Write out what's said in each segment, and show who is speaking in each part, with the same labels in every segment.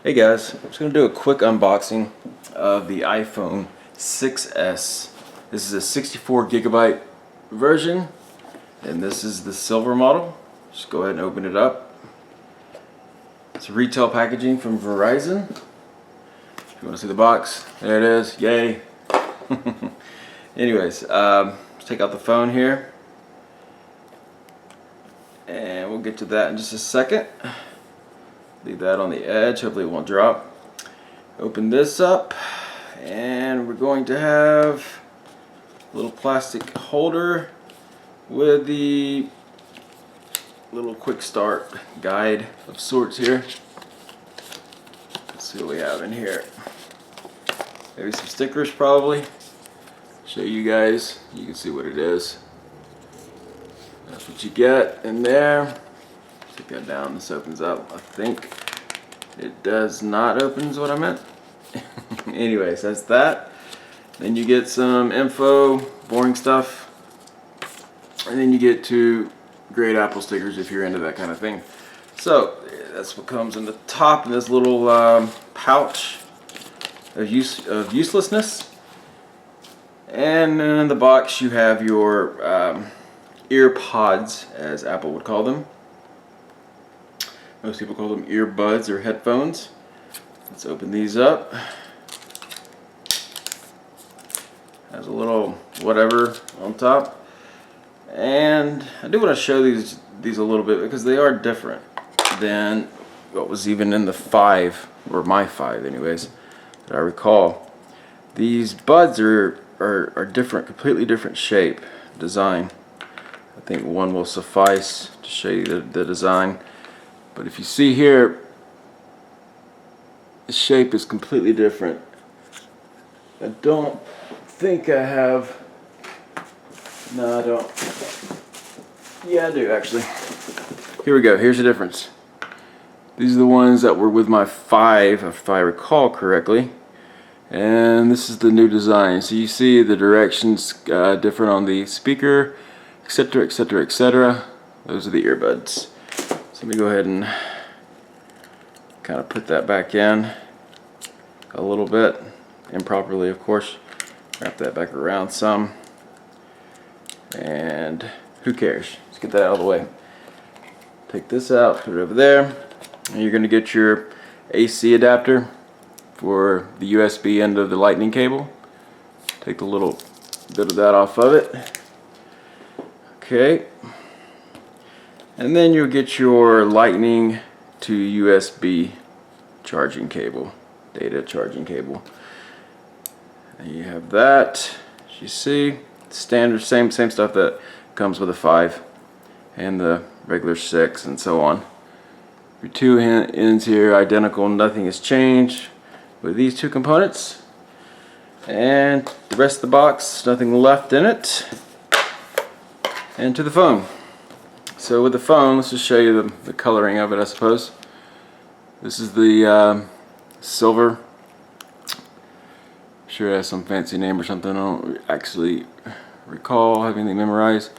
Speaker 1: Hey guys, I'm just going to do a quick unboxing of the iPhone 6s. This is a 64 gigabyte version, and this is the silver model. Just go ahead and open it up. It's retail packaging from Verizon. If you want to see the box, there it is. Yay! Anyways, let's take out the phone here, and we'll get to that in just a second. Leave that on the edge, hopefully it won't drop. Open this up, and we're going to have a little plastic holder with the little quick start guide of sorts here. Let's see what we have in here. Maybe some stickers probably. Show you guys, you can see what it is. That's what you get in there. Take that down, this opens up. I think it does not open is what I meant. Anyways, that's that. Then you get some info, boring stuff. And then you get two great Apple stickers if you're into that kind of thing. So that's what comes in the top in this little pouch of uselessness. And then in the box you have your ear pods, as Apple would call them. Most people call them earbuds or headphones. Let's open these up. Has a little whatever on top. And I do want to show these a little bit because they are different than what was even in the 5, or my 5 anyways, that I recall. These buds are different, completely different shape, design. I think one will suffice to show you the design. But if you see here, the shape is completely different. I don't think I have, no I don't, yeah I do actually. Here we go, here's the difference. These are the ones that were with my 5, if I recall correctly. And this is the new design. So you see the directions different on the speaker, etc, etc, etc. Those are the earbuds. So let me go ahead and kind of put that back in a little bit, improperly of course. Wrap that back around some, and who cares? Let's get that out of the way. Take this out, put it over there, and you're going to get your AC adapter for the USB end of the lightning cable. Take the little bit of that off of it. Okay. And then you'll get your lightning to USB charging cable, data charging cable. And you have that, as you see, standard, same stuff that comes with a 5 and the regular 6 and so on. Your two ends here identical, nothing has changed with these two components. And the rest of the box, nothing left in it. And to the phone. So with the phone, let's just show you the coloring of it, I suppose. This is the silver. I'm sure it has some fancy name or something. I don't actually recall having anything memorized.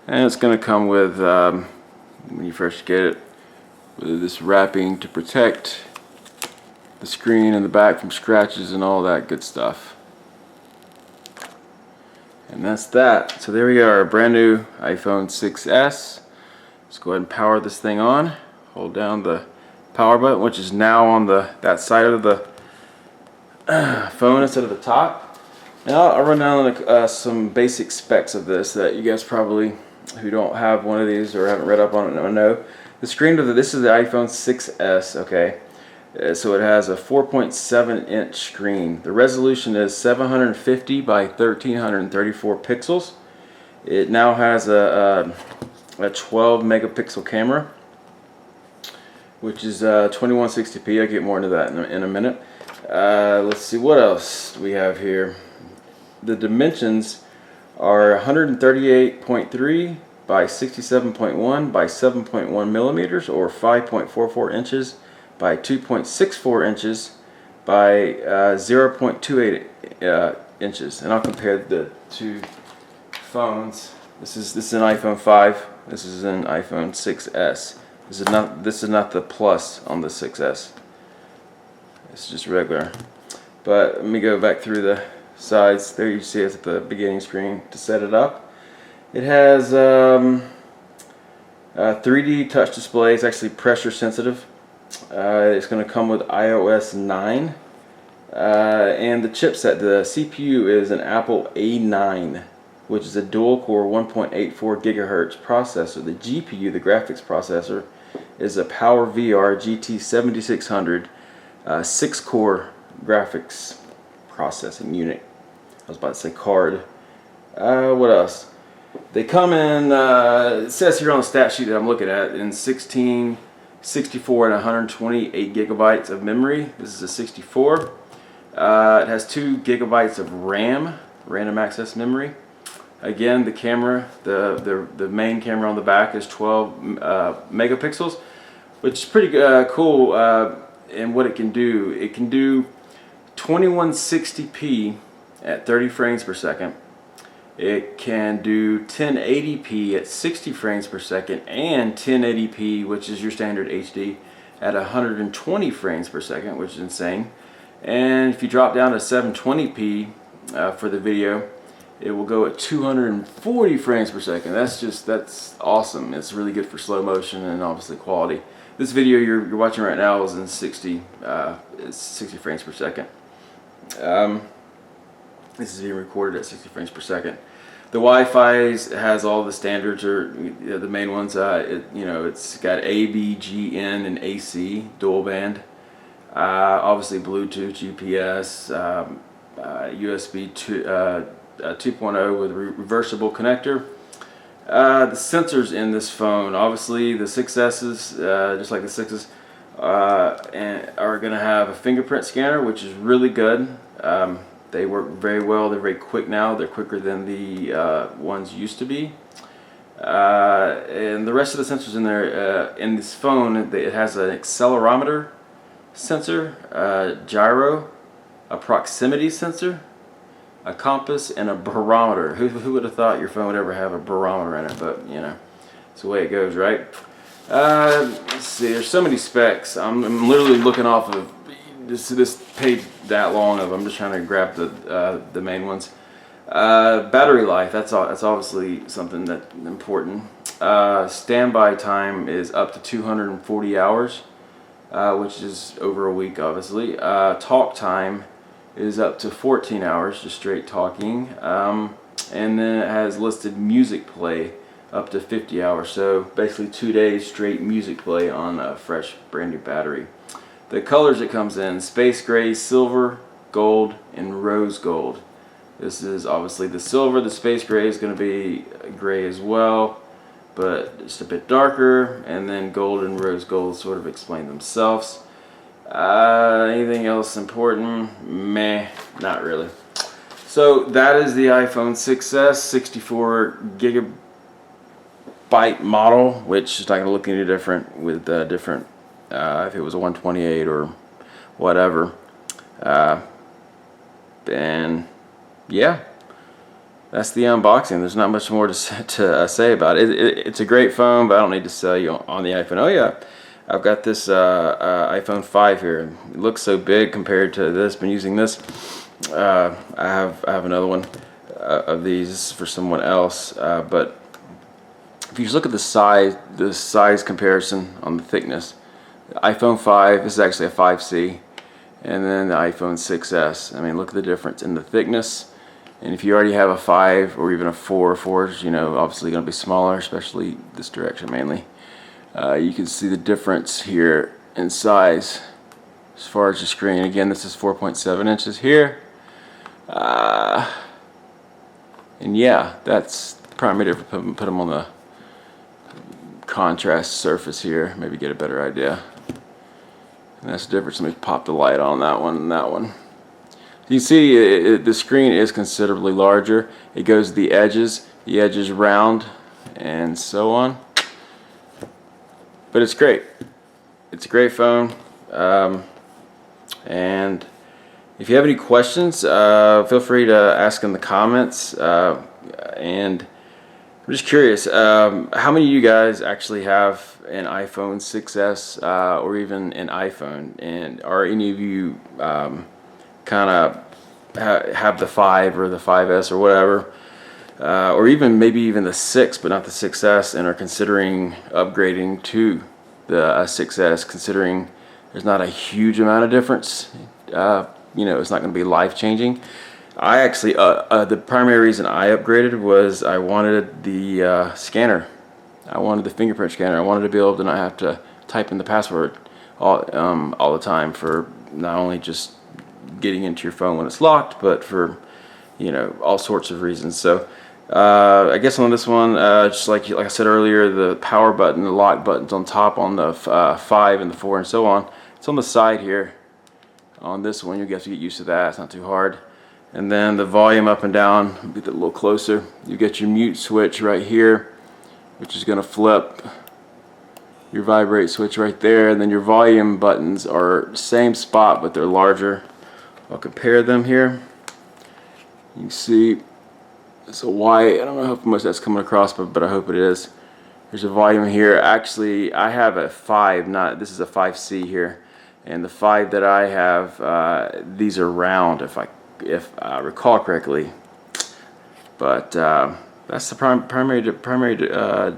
Speaker 1: And it's going to come with, when you first get it, with this wrapping to protect the screen and the back from scratches and all that good stuff. And that's that. So there we are, a brand new iPhone 6s. Let's go ahead and power this thing on. Hold down the power button, which is now on that side of the phone instead of the top. Now I'll run down some basic specs of this that you guys probably, who don't have one of these or haven't read up on it, don't know. The screen of this is the iPhone 6s, okay. So it has a 4.7 inch screen. The resolution is 750 by 1334 pixels. It now has a 12 megapixel camera, which is 2160p. I'll get more into that in a minute. Let's see, what else do we have here? The dimensions are 138.3 by 67.1 by 7.1 millimeters, or 5.44 inches by 2.64 inches by 0.28 inches. And I'll compare the two phones. This is an iPhone 5. This is an iPhone 6s. This is not the Plus on the 6s. This is just regular. But let me go back through the sides. There you see it's at the beginning screen to set it up. It has 3D touch display. It's actually pressure sensitive. It's going to come with iOS 9. And the chipset, the CPU is an Apple A9, which is a dual-core 1.84 gigahertz processor. The GPU, the graphics processor, is a PowerVR GT7600 6-core graphics processing unit. I was about to say card. What else? They come in, it says here on the stat sheet that I'm looking at, in 16, 64, and 128 gigabytes of memory. This is a 64. It has 2 gigabytes of RAM, random access memory. Again, the camera, the main camera on the back is 12 megapixels, which is pretty cool. And what it can do 2160p at 30 frames per second. It can do 1080p at 60 frames per second and 1080p, which is your standard HD, at 120 frames per second, which is insane. And if you drop down to 720p for the video, it will go at 240 frames per second. That's awesome. It's really good for slow motion and obviously quality. This video you're watching right now is in 60 frames per second. This is being recorded at 60 frames per second. The Wi-Fi has all the standards, or the main ones. It's got A, B, G, N, and AC dual band. Obviously Bluetooth, GPS, USB 2.0 with a reversible connector. The sensors in this phone, obviously the 6S's, just like the 6s, are going to have a fingerprint scanner, which is really good. They work very well. They're very quick now. They're quicker than the ones used to be. And the rest of the sensors in there, in this phone, it has an accelerometer sensor, gyro, a proximity sensor, a compass, and a barometer. Who would have thought your phone would ever have a barometer in it? But you know, it's the way it goes, right? Let's see. There's so many specs. I'm literally looking off of this page that long of. I'm just trying to grab the main ones. Battery life. That's obviously something that's important. Standby time is up to 240 hours, which is over a week, obviously. Talk time is up to 14 hours, just straight talking. And then it has listed music play up to 50 hours. So basically 2 days straight music play on a fresh, brand new battery. The colors it comes in: space gray, silver, gold, and rose gold. This is obviously the silver. The space gray is going to be gray as well, but just a bit darker. And then gold and rose gold sort of explain themselves. Anything else important? Meh, not really. So that is the iPhone 6s 64 gigabyte model, which is not going to look any different with different if it was a 128 or whatever. And yeah, that's the unboxing. There's not much more to say about it. It's a great phone, but I don't need to sell you on the iPhone. Oh yeah, I've got this iPhone 5 here. It looks so big compared to this. Been using this. I have another one of these for someone else. But if you just look at the size comparison on the thickness, the iPhone 5, this is actually a 5C, and then the iPhone 6s. I mean, look at the difference in the thickness. And if you already have a 5 or even a 4 is, you know, obviously going to be smaller, especially this direction mainly. You can see the difference here in size as far as the screen. Again, this is 4.7 inches here. And yeah, that's the primary difference. Put them on the contrast surface here, maybe get a better idea. And that's the difference. Let me pop the light on that one and that one. You see the screen is considerably larger. It goes to the edges round and so on. But it's great. It's a great phone. And if you have any questions, feel free to ask in the comments. And I'm just curious, how many of you guys actually have an iPhone 6s or even an iPhone, and are any of you kind of have the 5 or the 5s or whatever, or even maybe even the 6 but not the 6s, and are considering upgrading to the 6s, considering there's not a huge amount of difference. You know, it's not going to be life changing. I actually, the primary reason I upgraded was I wanted the scanner. I wanted the fingerprint scanner. I wanted to be able to not have to type in the password all the time, for not only just getting into your phone when it's locked, but for, you know, all sorts of reasons. So I guess on this one, just like I said earlier, the power button, the lock button's on top on the 5 and the 4 and so on. It's on the side here. On this one, you have to get used to that. It's not too hard. And then the volume up and down, get that a little closer. You get your mute switch right here, which is going to flip. Your vibrate switch right there, and then your volume buttons are same spot, but they're larger. I'll compare them here. You can see it's a white. I don't know how much that's coming across, but I hope it is. There's a volume here. Actually, I have a 5. This is a 5C here, and the 5 that I have, these are round, if I recall correctly. But that's the primary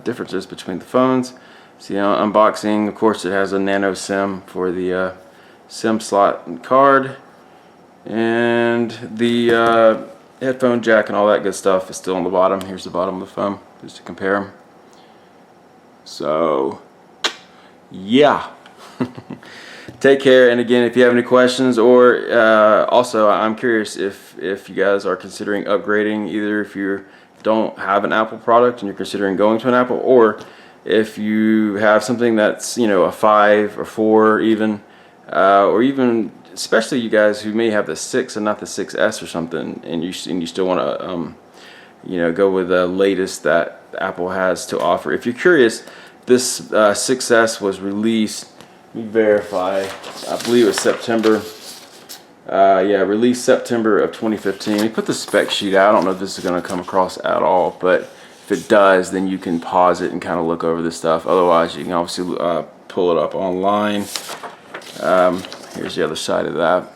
Speaker 1: differences between the phones. See, unboxing, of course, it has a nano SIM for the SIM slot and card, and the headphone jack and all that good stuff is still on the bottom. Here's the bottom of the phone, just to compare them. So, yeah. Take care, and again, if you have any questions, or also I'm curious if you guys are considering upgrading, either if you don't have an Apple product and you're considering going to an Apple, or if you have something that's, you know, a 5 or 4 even, or even especially you guys who may have the 6 and not the 6S or something, and you still want to you know, go with the latest that Apple has to offer. If you're curious, this 6S was released, let me verify, I believe it was September. Yeah, released September of 2015. We put the spec sheet out. I don't know if this is going to come across at all, but if it does, then you can pause it and kind of look over this stuff. Otherwise, you can obviously pull it up online. Here's the other side of that.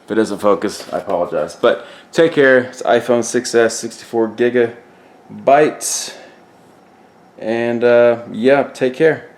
Speaker 1: If it doesn't focus, I apologize. But take care. It's iPhone 6s, 64 gigabytes. And yeah, take care.